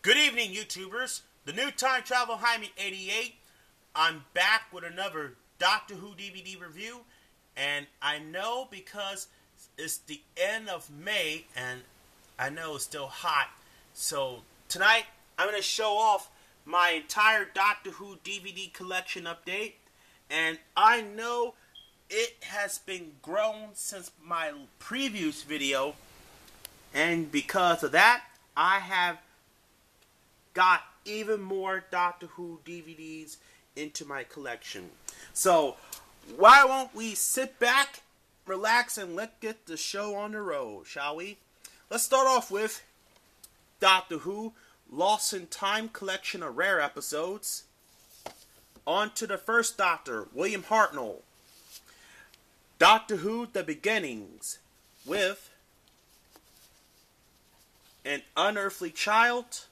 Good evening, YouTubers. The new Time Travel Jaime 88. I'm back with another Doctor Who DVD review. And I know because it's the end of May and I know it's still hot. So tonight I'm going to show off my entire Doctor Who DVD collection update. And I know it has been grown since my previous video. And because of that, I have got even more Doctor Who DVDs into my collection. So, why won't we sit back, relax, and let's get the show on the road, shall we? Let's start off with Doctor Who Lost in Time collection of rare episodes. On to the first Doctor, William Hartnell. Doctor Who The Beginnings with An Unearthly Child,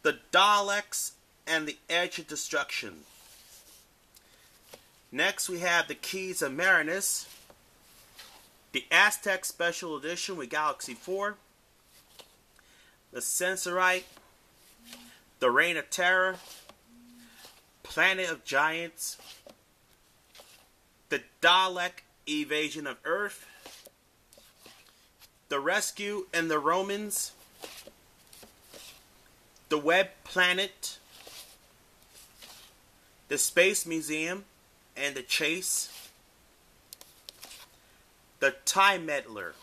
The Daleks and the Edge of Destruction. Next we have The Keys of Marinus, the Aztec Special Edition with Galaxy 4, The Sensorite, The Reign of Terror, Planet of Giants, The Dalek Invasion of Earth, The Rescue and the Romans, The Web Planet, The Space Museum and the Chase, The Time Meddler,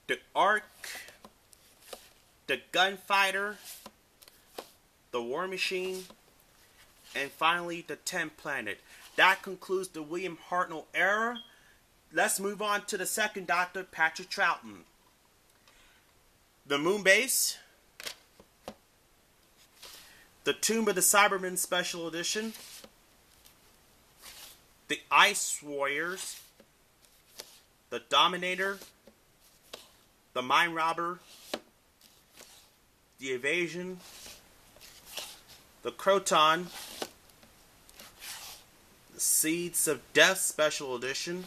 The Ark, The Gunfighter, The War Machine, and finally The 10th Planet. That concludes the William Hartnell era. Let's move on to the second Doctor, Patrick Troughton. The Moon Base, The Tomb of the Cybermen Special Edition, The Ice Warriors, The Dominator, The Mind Robber, The Evasion, The Croton, The Seeds of Death Special Edition,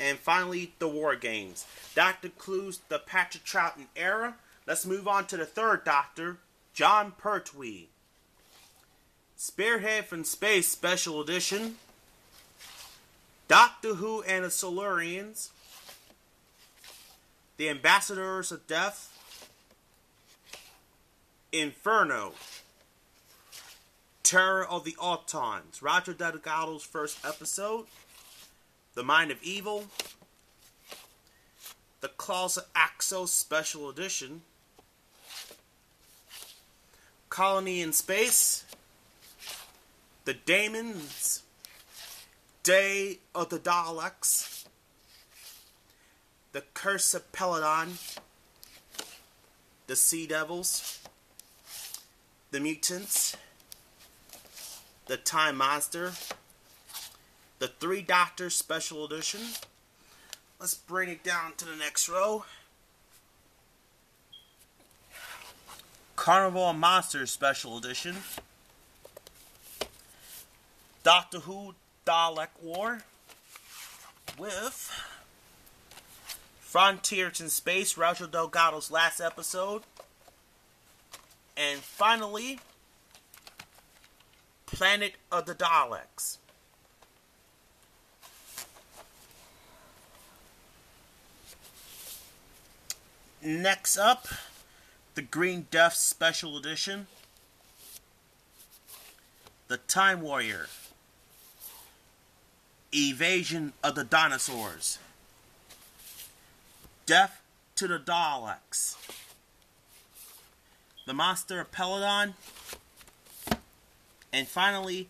and finally The War Games. That concludes the Patrick Troughton era. Let's move on to the third Doctor, Jon Pertwee. Spearhead from Space Special Edition, Doctor Who and the Solarians, The Ambassadors of Death, Inferno, Terror of the Autons, Roger Delgado's first episode, The Mind of Evil, The Claws of Axos Special Edition, Colony in Space, The Daemons, Day of the Daleks, The Curse of Peladon, The Sea Devils, The Mutants, The Time Monster, The Three Doctors Special Edition. Let's bring it down to the next row. Carnival of Monsters Special Edition, Doctor Who Dalek War with Frontiers in Space, Roger Delgado's last episode, and finally Planet of the Daleks. Next up, the Green Death Special Edition, The Time Warrior, Evasion of the Dinosaurs, Death to the Daleks, The Monster of Peladon, and finally,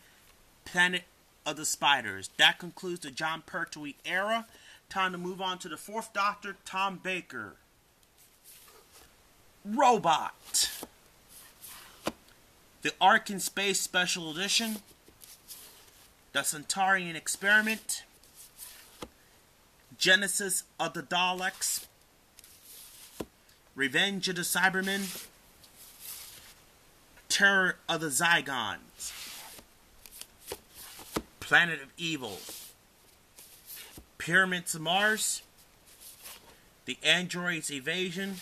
Planet of the Spiders. That concludes the Jon Pertwee era. Time to move on to the fourth Doctor, Tom Baker. Robot, The Ark in Space Special Edition, The Centaurian Experiment, Genesis of the Daleks, Revenge of the Cybermen, Terror of the Zygons, Planet of Evil, Pyramids of Mars, The Android's Evasion,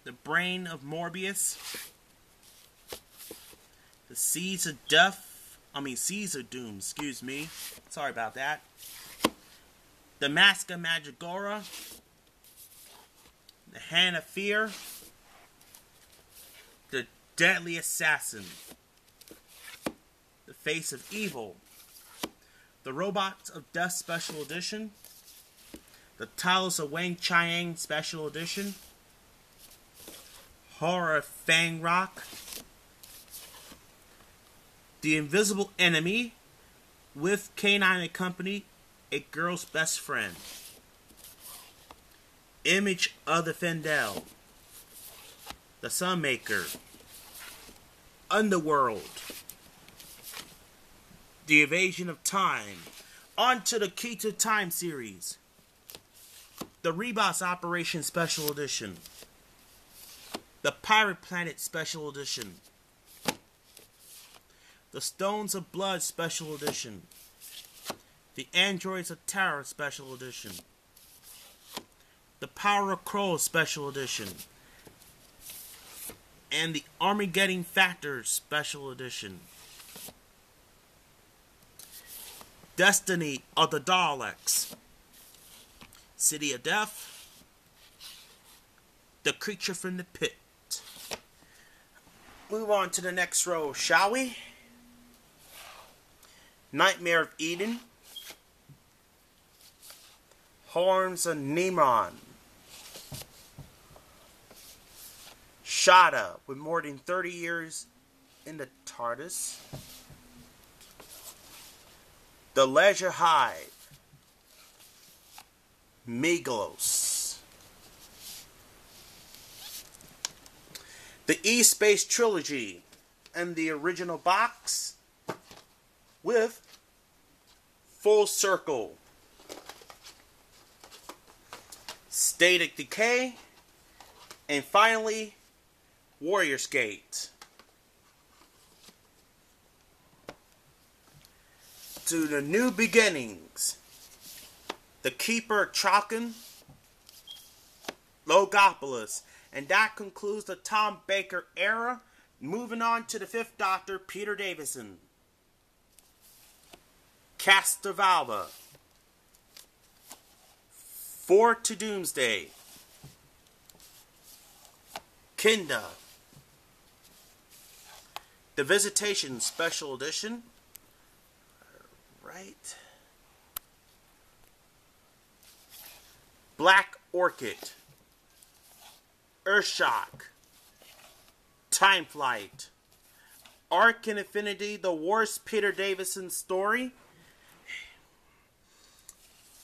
The Brain of Morbius, The Seeds of Doom, excuse me. Sorry about that. The Mask of Magigora, The Hand of Fear, The Deadly Assassin, The Face of Evil, The Robots of Death Special Edition, The Talos of Wang Chiang Special Edition, Horror of Fang Rock, The Invisible Enemy with Canine and Company, A Girl's Best Friend, Image of the Fendel, The Sunmaker, Underworld, The Evasion of Time, on to the Key to Time series, The Reboss Operation Special Edition, The Pirate Planet Special Edition, The Stones of Blood Special Edition, The Androids of Terror Special Edition, The Power of Crow Special Edition, and the Armageddon Factor Special Edition. Destiny of the Daleks, City of Death, The Creature from the Pit. Move on to the next row, shall we? Nightmare of Eden, Horns of Nimron, Shada with more than 30 years in the TARDIS, The Leisure Hive, Meglos, the E-Space Trilogy and the original box with Full Circle, State of Decay, and finally Warrior's Gate. To the New Beginnings, The Keeper of Traken, Logopolis, and that concludes the Tom Baker era. Moving on to the Fifth Doctor, Peter Davison, Castrovalva, Forward to Doomsday, Kinda, The Visitation Special Edition, right? Black Orchid, Earthshock, Time Flight, Arc and Infinity, the worst Peter Davison story,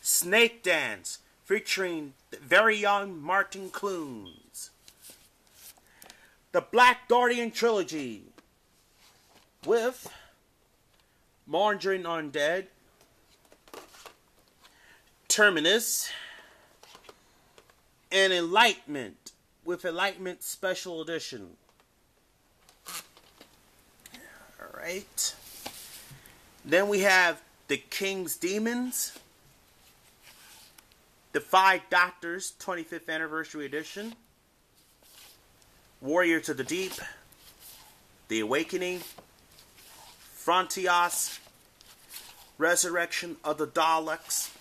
Snake Dance, featuring the very young Martin Clunes, the Black Guardian Trilogy, with Margarine Undead, Terminus, and Enlightenment, with Enlightenment Special Edition. Alright. Then we have The King's Demons, The Five Doctors 25th Anniversary Edition, Warriors of the Deep, The Awakening, Frontios, Resurrection of the Daleks,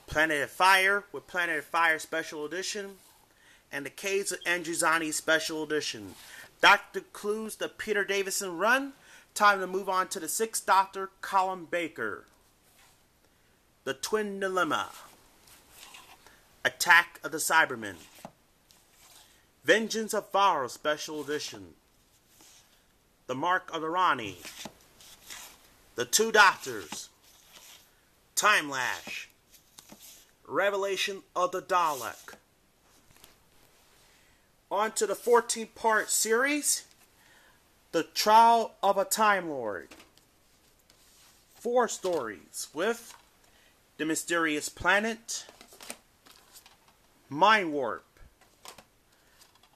Planet of Fire with Planet of Fire Special Edition, and The Caves of Androzani Special Edition. That concludes the Peter Davison run. Time to move on to the Sixth Doctor, Colin Baker. The Twin Dilemma, Attack of the Cybermen, Vengeance of Varro Special Edition, The Mark of the Rani, The Two Doctors, Time Lash, Revelation of the Dalek. On to the 14-part series, The Trial of a Time Lord. 4 stories with The Mysterious Planet, Mind Warp,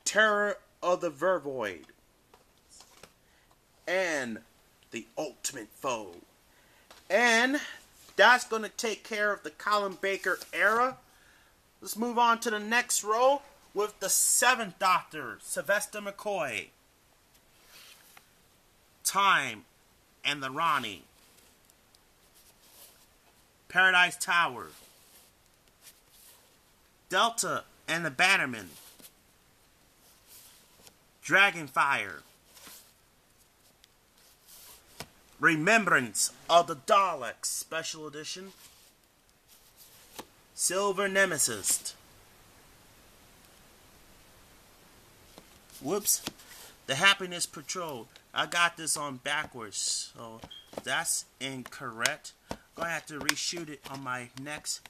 Terror of the Vervoid, and The Ultimate Foe. And that's going to take care of the Colin Baker era. Let's move on to the next row with the 7th Doctor, Sylvester McCoy. Time and the Ronnie. Paradise Tower. Delta and the Bannerman. Dragonfire. Remembrance of the Daleks Special Edition. Silver Nemesis. Whoops. The Happiness Patrol. I got this on backwards, so that's incorrect. Gonna have to reshoot it on my next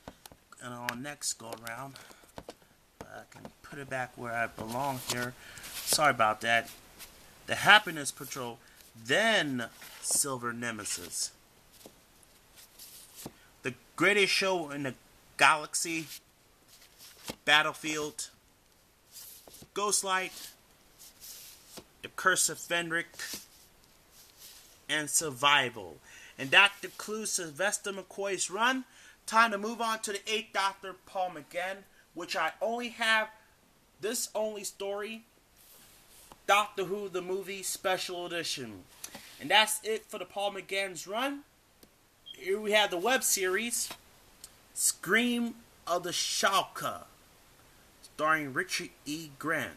go around. I can put it back where I belong here. Sorry about that. The Happiness Patrol. Then Silver Nemesis. The Greatest Show in the Galaxy. Battlefield. Ghostlight. The Curse of Fenric. And Survival. And that concludes Sylvester McCoy's run. Time to move on to the 8th Doctor, Paul McGann, which I only have this only story, Doctor Who the Movie Special Edition. And that's it for the Paul McGann's run. Here we have the web series, Scream of the Shalka, starring Richard E. Grant.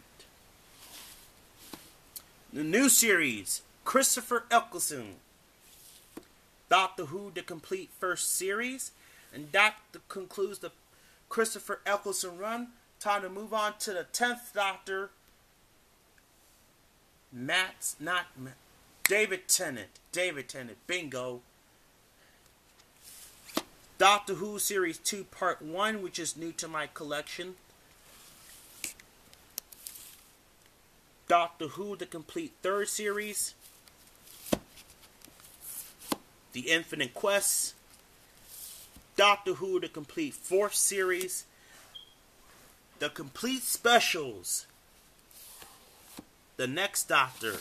The new series, Christopher Eccleston, Doctor Who the Complete First Series. And that concludes the Christopher Eccleston run. Time to move on to the 10th Doctor, David Tennant, bingo. Doctor Who Series 2 Part 1, which is new to my collection. Doctor Who the Complete Third Series. The Infinite Quest. Doctor Who the Complete Fourth Series. The Complete Specials. The Next Doctor.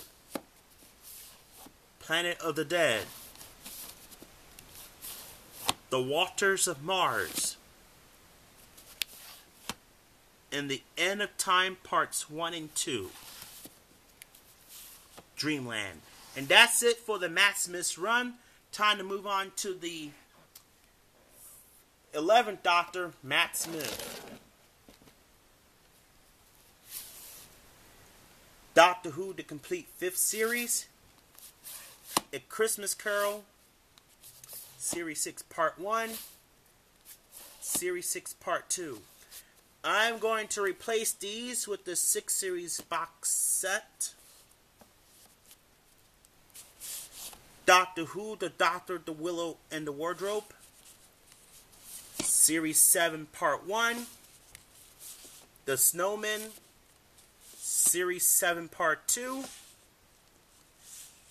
Planet of the Dead. The Waters of Mars. And the End of Time Parts 1 and 2. Dreamland. And that's it for the Matt Smith run. Time to move on to the 11th Doctor, Matt Smith. Doctor Who the Complete Fifth Series. A Christmas Carol. Series 6 Part 1. Series 6 Part 2. I'm going to replace these with the 6 series box set. Doctor Who, the Doctor, the Willow, and the Wardrobe. Series 7 Part 1. The Snowman. Series 7 Part 2.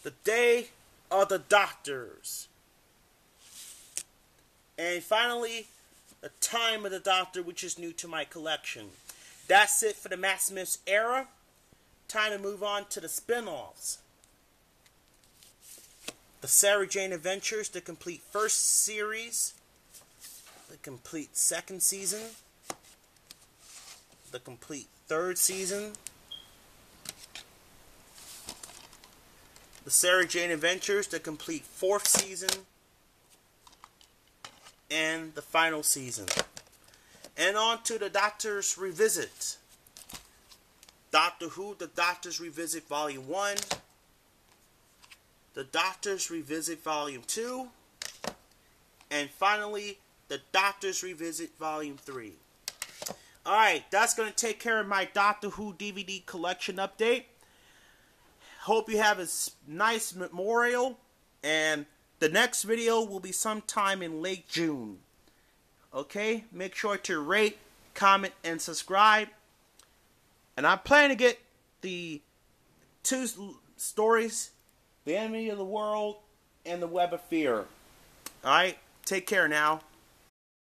The Day of the Doctors. And finally, The Time of the Doctor, which is new to my collection. That's it for the Matt Smith era. Time to move on to the spin-offs. The Sarah Jane Adventures, the complete first series. The complete second season. The complete third season. The Sarah Jane Adventures, the complete fourth season. And the final season. And on to the Doctor's Revisit. Doctor Who, the Doctor's Revisit Volume 1. The Doctor's Revisit Volume 2. And finally, the Doctor's Revisit Volume 3. Alright, that's going to take care of my Doctor Who DVD collection update. Hope you have a nice memorial. And the next video will be sometime in late June. Okay, make sure to rate, comment, and subscribe. And I'm planning to get the 2 stories, The Enemy of the World and The Web of Fear. Alright, take care now.